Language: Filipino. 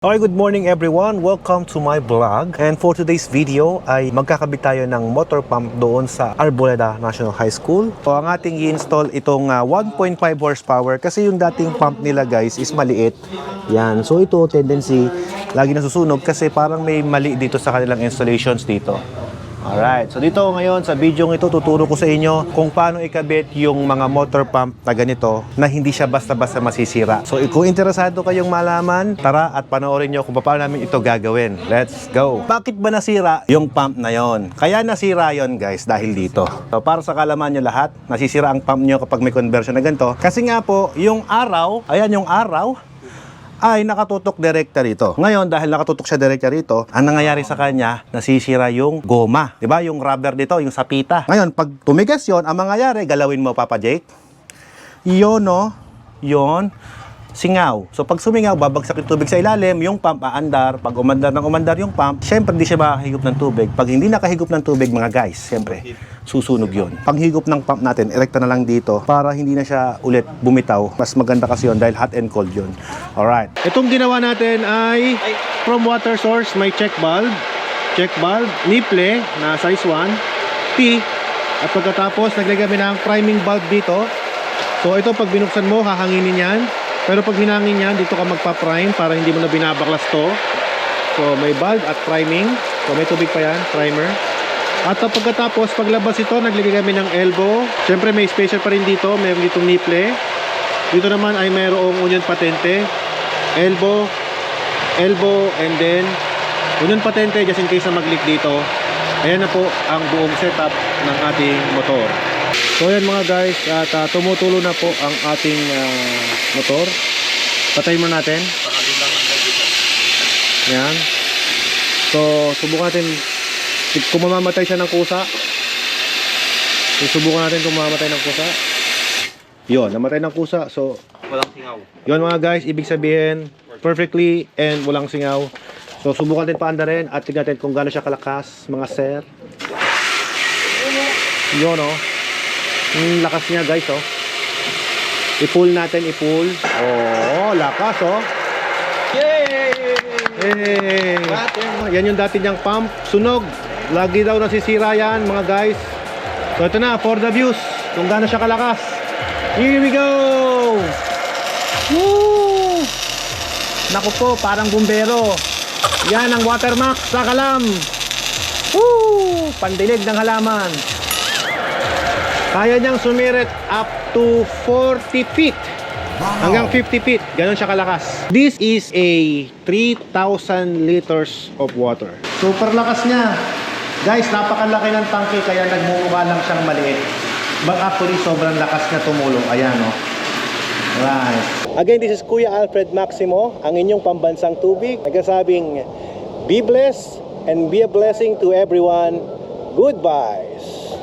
Okay, good morning everyone. Welcome to my vlog. And for today's video ay magkakabit tayo ng motor pump doon sa Arboleda National High School. So ang ating i-install itong 1.5 horsepower kasi yung dating pump nila guys is maliit. Yan. So ito tendency lagi nasusunog kasi parang may mali dito sa kanilang installations dito. Alright, so dito ngayon sa video ito tuturo ko sa inyo kung paano ikabit yung mga motor pump na ganito na hindi siya basta-basta masisira. So kung interesado kayong malaman, tara at panoorin nyo kung paano namin ito gagawin. Let's go! Bakit ba nasira yung pump na yon? Kaya nasira yon guys dahil dito. So para sa kalaman nyo lahat, nasisira ang pump nyo kapag may conversion na ganito. Kasi nga po, yung araw, ayan yung araw, ay nakatutok direkta rito. Ngayon, dahil nakatutok siya direkta rito, ang nangyayari sa kanya, nasisira yung goma. Diba? Yung rubber dito, yung sapita. Ngayon, pag tumigas yon, ang mangyayari, galawin mo, Papa Jake. Yun, no? Yun. Singaw. So, pag sumingaw, babagsak yung tubig sa ilalim, yung pump aandar. Pag umandar ng umandar yung pump, syempre, hindi siya makahigop ng tubig. Pag hindi nakahigop ng tubig, mga guys, syempre, susunog yun. Pag higop ng pump natin, erekta na lang dito para hindi na siya ulit bumitaw. Mas maganda kasi yun dahil hot and cold yun. Alright. Itong ginawa natin ay from water source, may check valve, nipple na size 1, T, at pagkatapos, naglagay kami ng priming valve dito. So, ito pag binuksan mo, hahanginin yan. Pero pag hinangin yan, dito ka magpa-prime para hindi mo na binabaklas to. So, may valve at priming. So, may tubig pa yan, primer. At pagkatapos, paglabas ito, naglagay kami ng elbow. Siyempre, may special pa rin dito. Mayroon ditong nipple. Dito naman ay mayroong union patente. Elbow, and then union patente just in case na mag-leak dito. Ayan na po ang buong setup ng ating motor. So ayan mga guys, at tumutulo na po ang ating motor. Patayin mo natin. Yan. So subukan natin kung mamamatay siya ng kusa. Subukan natin kung mamamatay ng kusa. Yun, namatay ng kusa. So walang singaw. yun mga guys, ibig sabihin perfectly and walang singaw. So subukan natin paandarin at tignan natin kung gaano siya kalakas mga sir. Yun o. Lakas niya guys oh. I-pull natin, i-pull. Oh, lakas oh. Yay! Hey! Yan yung dati niyang pump. Sunog. Lagi daw nasisira yan mga guys. So ito na, for the views. Kung gaano siya kalakas. Here we go! Woo! Naku po, parang bumbero. Yan ang Watermax sa kalam. Woo! Pandilig ng halaman. Kaya niyang sumirit up to 40 feet. Wow. Hanggang 50 feet. Ganon siya kalakas. This is a 3,000 liters of water. Super lakas niya. Guys, napakalaki ng tangke kaya nagmumukha lang siyang maliit. But actually, sobrang lakas niya tumulong. Ayan, oh. Right. Again, this is Kuya Alfred Maximo, ang inyong pambansang tubig. Nagsasabing, be blessed and be a blessing to everyone. Goodbye.